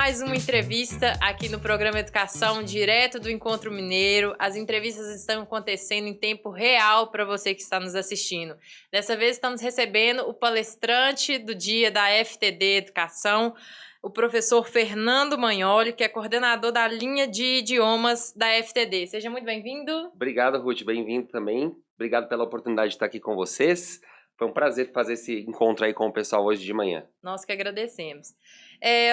mais uma entrevista aqui no programa Educação, direto do Encontro Mineiro. As entrevistas estão acontecendo em tempo real para você que está nos assistindo. Dessa vez estamos recebendo o palestrante do dia da FTD Educação, o professor Fernando Magnoli, que é coordenador da linha de idiomas da FTD. Seja muito bem-vindo. Obrigado, Ruth. Bem-vindo também. Obrigado pela oportunidade de estar aqui com vocês. Foi um prazer fazer esse encontro aí com o pessoal hoje de manhã. Nós que agradecemos.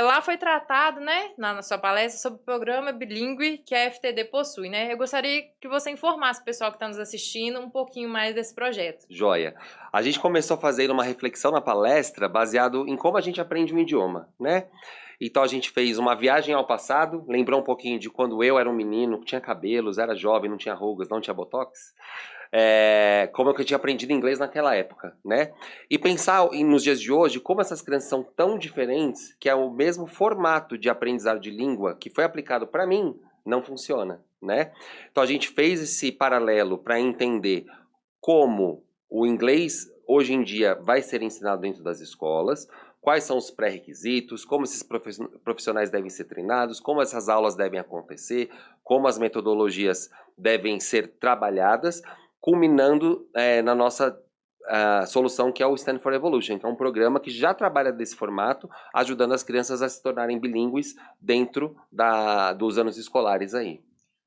Lá foi tratado, né, na sua palestra, sobre o programa bilíngue que a FTD possui, né? Eu gostaria que você informasse o pessoal que está nos assistindo um pouquinho mais desse projeto. Joia. A gente começou a fazer uma reflexão na palestra baseado em como a gente aprende um idioma, né? Então a gente fez uma viagem ao passado, lembrou um pouquinho de quando eu era um menino, tinha cabelos, era jovem, não tinha rugas, não tinha botox. Como é que eu tinha aprendido inglês naquela época, né? E pensar nos dias de hoje, como essas crianças são tão diferentes, que é o mesmo formato de aprendizado de língua que foi aplicado para mim, não funciona, né? Então a gente fez esse paralelo para entender como o inglês hoje em dia vai ser ensinado dentro das escolas, quais são os pré-requisitos, como esses profissionais devem ser treinados, como essas aulas devem acontecer, como as metodologias devem ser trabalhadas, culminando na nossa solução, que é o Stand for Evolution, que é um programa que já trabalha desse formato, ajudando as crianças a se tornarem bilíngues dentro dos anos escolares aí.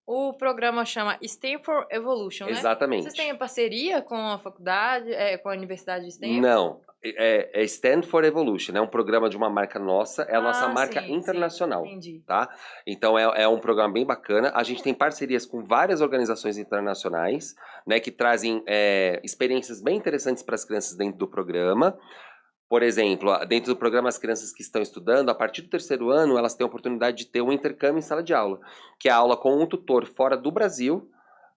O programa chama Stand for Evolution, né? Exatamente. Vocês têm parceria com a faculdade, com a Universidade de Stanford? Não, é Stand for Evolution, é um programa de uma marca nossa, é a nossa marca sim, internacional, entendi. tá? Então é um programa bem bacana. A gente tem parcerias com várias organizações internacionais, né, que trazem experiências bem interessantes para as crianças dentro do programa. Por exemplo, dentro do programa, as crianças que estão estudando, a partir do 3º ano, elas têm a oportunidade de ter um intercâmbio em sala de aula, que é a aula com um tutor fora do Brasil,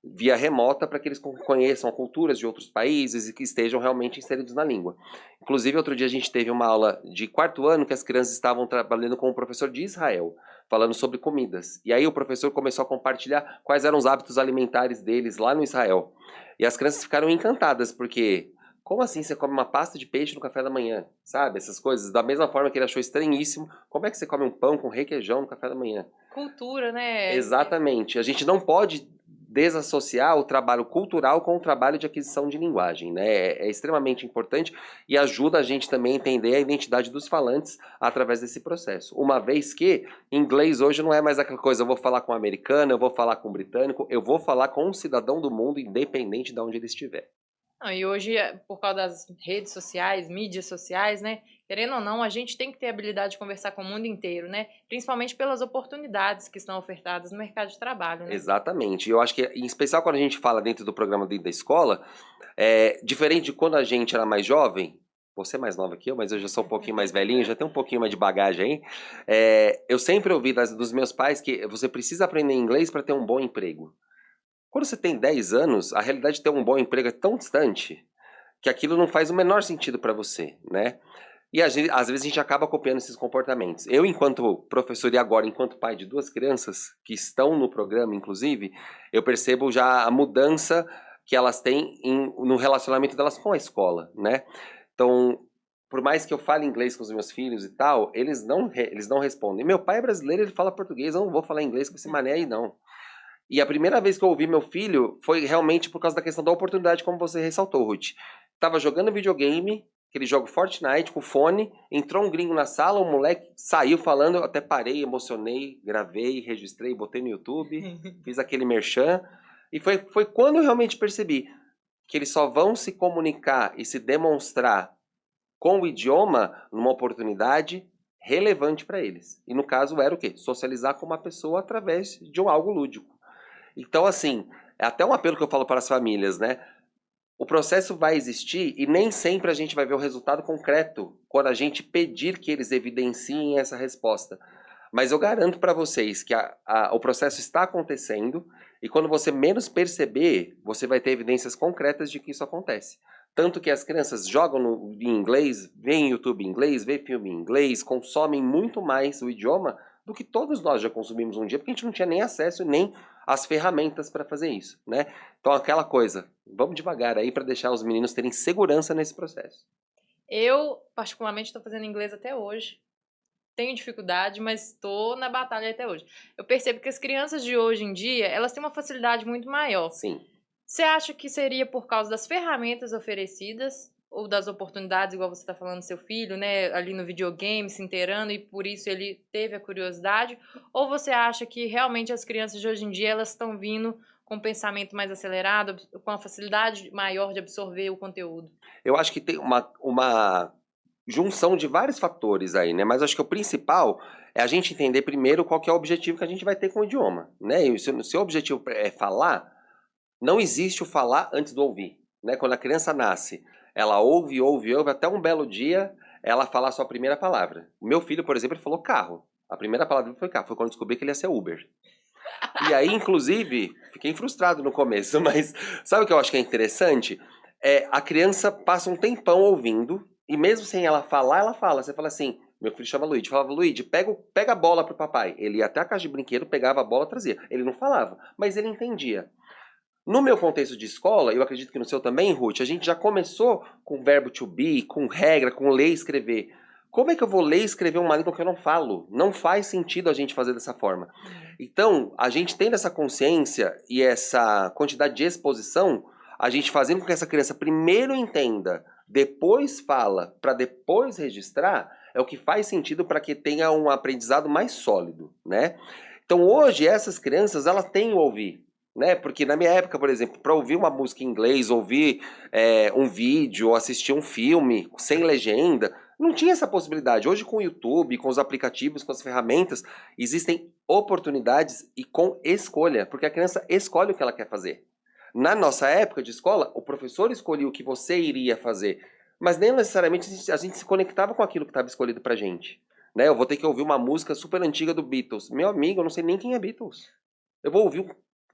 via remota, para que eles conheçam culturas de outros países e que estejam realmente inseridos na língua. Inclusive, outro dia a gente teve uma aula de 4º ano que as crianças estavam trabalhando com um professor de Israel, falando sobre comidas. E aí o professor começou a compartilhar quais eram os hábitos alimentares deles lá no Israel. E as crianças ficaram encantadas, porque como assim você come uma pasta de peixe no café da manhã? Sabe, essas coisas. Da mesma forma que ele achou estranhíssimo, como é que você come um pão com requeijão no café da manhã? Cultura, né? Exatamente. A gente não pode desassociar o trabalho cultural com o trabalho de aquisição de linguagem, né? É extremamente importante e ajuda a gente também a entender a identidade dos falantes através desse processo. Uma vez que inglês hoje não é mais aquela coisa, eu vou falar com um americano, eu vou falar com um britânico, eu vou falar com um cidadão do mundo, independente de onde ele estiver. Não, e hoje, por causa das redes sociais, mídias sociais, né? Querendo ou não, a gente tem que ter a habilidade de conversar com o mundo inteiro, né? Principalmente pelas oportunidades que estão ofertadas no mercado de trabalho, né? Exatamente. Eu acho que, em especial quando a gente fala dentro do programa dentro da escola, diferente de quando a gente era mais jovem, você é mais nova que eu, mas eu já sou um pouquinho mais velhinho, já tenho um pouquinho mais de bagagem aí. Eu sempre ouvi dos meus pais que você precisa aprender inglês para ter um bom emprego. Quando você tem 10 anos, a realidade de ter um bom emprego é tão distante que aquilo não faz o menor sentido para você, né? E às vezes a gente acaba copiando esses comportamentos. Eu, enquanto professor e agora enquanto pai de 2 crianças que estão no programa, inclusive, eu percebo já a mudança que elas têm no relacionamento delas com a escola, né? Então, por mais que eu fale inglês com os meus filhos e tal, eles não respondem. Meu pai é brasileiro, ele fala português, eu não vou falar inglês com esse mané aí, não. E a primeira vez que eu ouvi meu filho foi realmente por causa da questão da oportunidade, como você ressaltou, Ruth. Tava jogando videogame, aquele jogo Fortnite com fone, entrou um gringo na sala, um moleque saiu falando, eu até parei, emocionei, gravei, registrei, botei no YouTube, fiz aquele merchan. E foi quando eu realmente percebi que eles só vão se comunicar e se demonstrar com o idioma numa oportunidade relevante para eles. E no caso era o quê? Socializar com uma pessoa através de algo lúdico. Então, assim, é até um apelo que eu falo para as famílias, né? O processo vai existir e nem sempre a gente vai ver o resultado concreto quando a gente pedir que eles evidenciem essa resposta. Mas eu garanto para vocês que o processo está acontecendo e quando você menos perceber, você vai ter evidências concretas de que isso acontece. Tanto que as crianças jogam em inglês, veem YouTube em inglês, veem filme em inglês, consomem muito mais o idioma do que todos nós já consumimos um dia, porque a gente não tinha nem acesso nem as ferramentas para fazer isso, né? Então aquela coisa, vamos devagar aí para deixar os meninos terem segurança nesse processo. Eu, particularmente, estou fazendo inglês até hoje. tenho dificuldade, mas estou na batalha até hoje. Eu percebo que as crianças de hoje em dia, elas têm uma facilidade muito maior. Sim. Você acha que seria por causa das ferramentas oferecidas ou das oportunidades, igual você está falando do seu filho, né, ali no videogame, se inteirando, e por isso ele teve a curiosidade? Ou você acha que realmente as crianças de hoje em dia, elas estão vindo com um pensamento mais acelerado, com a facilidade maior de absorver o conteúdo? Eu acho que tem uma junção de vários fatores aí, né? Mas acho que o principal é a gente entender primeiro qual que é o objetivo que a gente vai ter com o idioma, né? E se o seu objetivo é falar, não existe o falar antes do ouvir, né? Quando a criança nasce, ela ouve, ouve, ouve, até um belo dia ela fala a sua primeira palavra. O meu filho, por exemplo, ele falou carro. A primeira palavra dele foi carro, foi quando eu descobri que ele ia ser Uber. E aí, inclusive, fiquei frustrado no começo, mas sabe o que eu acho que é interessante? A criança passa um tempão ouvindo, e mesmo sem ela falar, ela fala. Você fala assim, meu filho chama Luigi, falava, Luigi, pega a bola pro papai. Ele ia até a caixa de brinquedo, pegava a bola, trazia. Ele não falava, mas ele entendia. No meu contexto de escola, eu acredito que no seu também, Ruth, a gente já começou com verbo to be, com regra, com ler e escrever. Como é que eu vou ler e escrever uma língua que eu não falo? Não faz sentido a gente fazer dessa forma. Então, a gente tendo essa consciência e essa quantidade de exposição, a gente fazendo com que essa criança primeiro entenda, depois fala, para depois registrar, é o que faz sentido para que tenha um aprendizado mais sólido, né? Então, hoje, essas crianças, elas têm o ouvir. Né? Porque na minha época, por exemplo, para ouvir uma música em inglês, ouvir um vídeo, assistir um filme sem legenda, não tinha essa possibilidade. Hoje com o YouTube, com os aplicativos, com as ferramentas, existem oportunidades e com escolha, porque a criança escolhe o que ela quer fazer. Na nossa época de escola, o professor escolhia o que você iria fazer, mas nem necessariamente a gente se conectava com aquilo que estava escolhido pra gente. Né? Eu vou ter que ouvir uma música super antiga do Beatles. Meu amigo, eu não sei nem quem é Beatles. Eu vou ouvir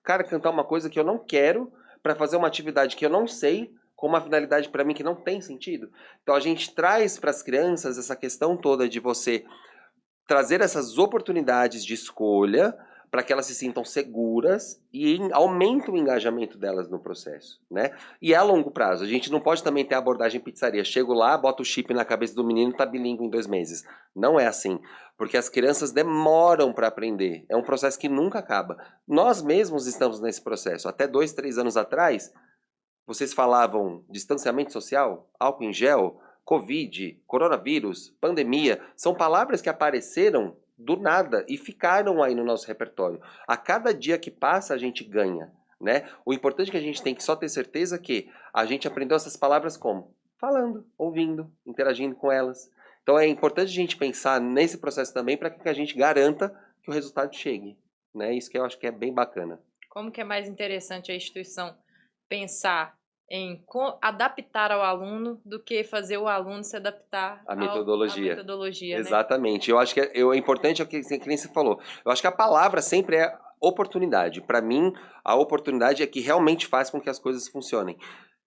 cara cantar uma coisa que eu não quero para fazer uma atividade que eu não sei com uma finalidade para mim que não tem sentido. Então a gente traz para as crianças essa questão toda de você trazer essas oportunidades de escolha para que elas se sintam seguras e aumenta o engajamento delas no processo, né? E é a longo prazo. A gente não pode também ter a abordagem pizzaria. Chego lá, boto o chip na cabeça do menino e tá bilíngue em 2 meses. Não é assim. Porque as crianças demoram para aprender. É um processo que nunca acaba. Nós mesmos estamos nesse processo. Até 2, 3 anos atrás, vocês falavam distanciamento social, álcool em gel, Covid, coronavírus, pandemia. São palavras que apareceram do nada e ficaram aí no nosso repertório. A cada dia que passa, a gente ganha, né? O importante é que a gente tem que só ter certeza que a gente aprendeu essas palavras como? Falando, ouvindo, interagindo com elas. Então é importante a gente pensar nesse processo também para que a gente garanta que o resultado chegue, né? Isso que eu acho que é bem bacana. Como que é mais interessante a instituição pensar em adaptar ao aluno do que fazer o aluno se adaptar à metodologia. Né? Exatamente. Eu acho que é importante o que nem você falou. Eu acho que a palavra sempre é oportunidade. Para mim, a oportunidade é que realmente faz com que as coisas funcionem.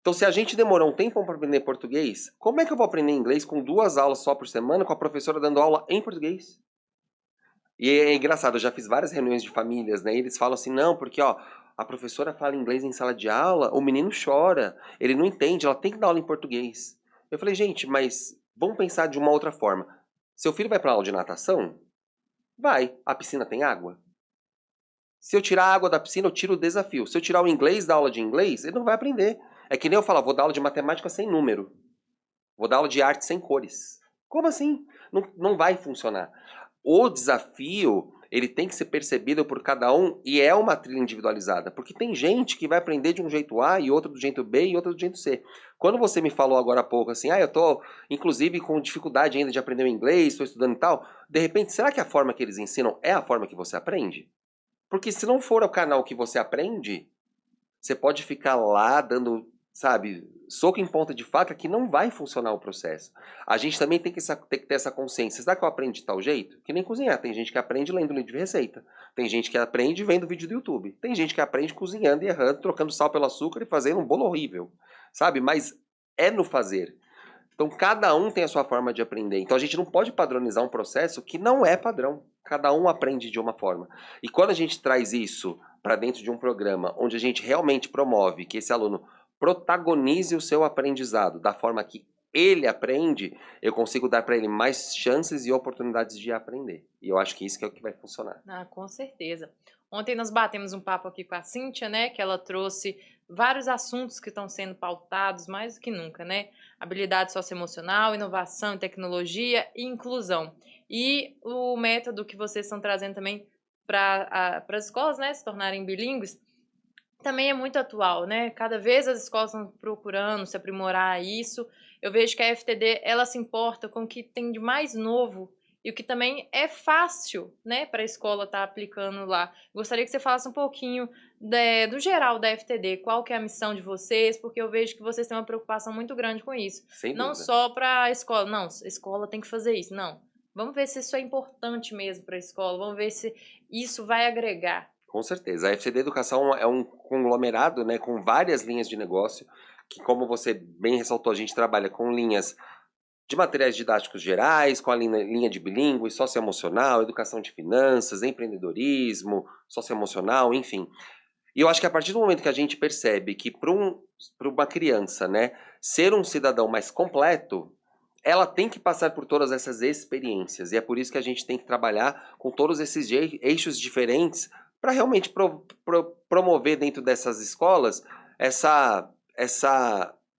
Então, se a gente demorou um tempo para aprender português, como é que eu vou aprender inglês com 2 aulas só por semana, com a professora dando aula em português? E é engraçado, eu já fiz várias reuniões de famílias, né? E eles falam assim, não, porque ó, a professora fala inglês em sala de aula, o menino chora, ele não entende, ela tem que dar aula em português. Eu falei, gente, mas vamos pensar de uma outra forma. Seu filho vai para aula de natação? Vai. A piscina tem água? Se eu tirar a água da piscina, eu tiro o desafio. Se eu tirar o inglês da aula de inglês, ele não vai aprender. É que nem eu falar, vou dar aula de matemática sem número. Vou dar aula de arte sem cores. Como assim? Não vai funcionar. O desafio, ele tem que ser percebido por cada um e é uma trilha individualizada. Porque tem gente que vai aprender de um jeito A e outro do jeito B e outro do jeito C. Quando você me falou agora há pouco assim, eu tô inclusive com dificuldade ainda de aprender o inglês, estou estudando e tal. De repente, será que a forma que eles ensinam é a forma que você aprende? Porque se não for o canal que você aprende, você pode ficar lá dando, sabe, soco em ponta de faca que não vai funcionar o processo. A gente também tem que ter essa consciência. Será que eu aprendo de tal jeito? Que nem cozinhar. Tem gente que aprende lendo livro de receita. Tem gente que aprende vendo vídeo do YouTube. Tem gente que aprende cozinhando e errando, trocando sal pelo açúcar e fazendo um bolo horrível. Sabe? Mas é no fazer. Então cada um tem a sua forma de aprender. Então a gente não pode padronizar um processo que não é padrão. Cada um aprende de uma forma. E quando a gente traz isso para dentro de um programa onde a gente realmente promove que esse aluno protagonize o seu aprendizado da forma que ele aprende, eu consigo dar para ele mais chances e oportunidades de aprender. E eu acho que isso que é o que vai funcionar. Ah, com certeza. Ontem nós batemos um papo aqui com a Cíntia, né, que ela trouxe vários assuntos que estão sendo pautados mais do que nunca, né? Habilidade socioemocional, inovação, tecnologia e inclusão. E o método que vocês estão trazendo também para as escolas, né, se tornarem bilíngues, também é muito atual, né? Cada vez as escolas estão procurando se aprimorar isso. Eu vejo que a FTD, ela se importa com o que tem de mais novo e o que também é fácil, né, para a escola estar aplicando lá. Gostaria que você falasse um pouquinho do geral da FTD, qual que é a missão de vocês, porque eu vejo que vocês têm uma preocupação muito grande com isso. Sem Não dúvida. só para a escola, não, a escola tem que fazer isso, não. Vamos ver se isso é importante mesmo para a escola, vamos ver se isso vai agregar. Com certeza. A FCD Educação é um conglomerado, né, com várias linhas de negócio, que, como você bem ressaltou, a gente trabalha com linhas de materiais didáticos gerais, com a linha de bilíngue, socioemocional, educação de finanças, empreendedorismo, socioemocional, enfim. E eu acho que a partir do momento que a gente percebe que para uma criança, né, ser um cidadão mais completo, ela tem que passar por todas essas experiências. E é por isso que a gente tem que trabalhar com todos esses eixos diferentes para realmente promover dentro dessas escolas essa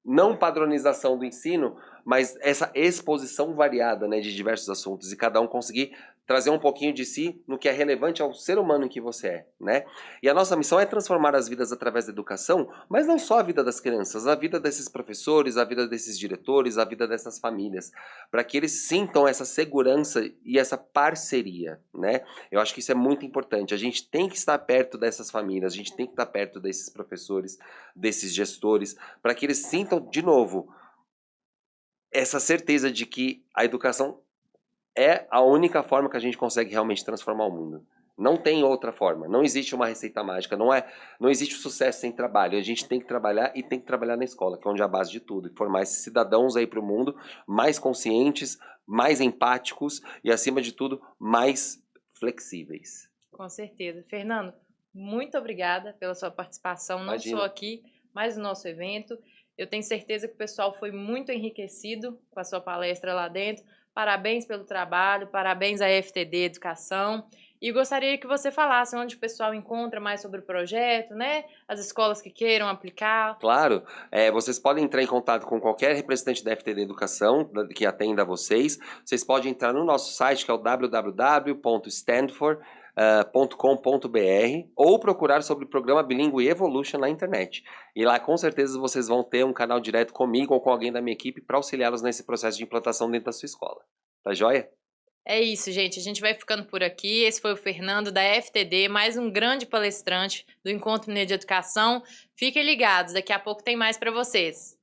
não padronização do ensino, mas essa exposição variada, né, de diversos assuntos e cada um conseguir trazer um pouquinho de si no que é relevante ao ser humano que você é, né? E a nossa missão é transformar as vidas através da educação, mas não só a vida das crianças, a vida desses professores, a vida desses diretores, a vida dessas famílias, para que eles sintam essa segurança e essa parceria, né? Eu acho que isso é muito importante. A gente tem que estar perto dessas famílias, a gente tem que estar perto desses professores, desses gestores, para que eles sintam de novo essa certeza de que a educação é a única forma que a gente consegue realmente transformar o mundo. Não tem outra forma. Não existe uma receita mágica. Não existe o sucesso sem trabalho. A gente tem que trabalhar e tem que trabalhar na escola, que é onde é a base de tudo. E formar esses cidadãos aí para o mundo mais conscientes, mais empáticos e, acima de tudo, mais flexíveis. Com certeza. Fernando, muito obrigada pela sua participação, não Imagina. só aqui, mas no nosso evento. Eu tenho certeza que o pessoal foi muito enriquecido com a sua palestra lá dentro. Parabéns pelo trabalho, parabéns à FTD Educação. E gostaria que você falasse onde o pessoal encontra mais sobre o projeto, né? As escolas que queiram aplicar. Claro, vocês podem entrar em contato com qualquer representante da FTD Educação que atenda a vocês. Vocês podem entrar no nosso site, que é o www.stanford.com.br, ou procurar sobre o programa Bilíngue Evolution na internet. E lá, com certeza, vocês vão ter um canal direto comigo ou com alguém da minha equipe para auxiliá-los nesse processo de implantação dentro da sua escola. Tá joia? É isso, gente. A gente vai ficando por aqui. Esse foi o Fernando da FTD, mais um grande palestrante do Encontro Mineiro de Educação. Fiquem ligados, daqui a pouco tem mais para vocês.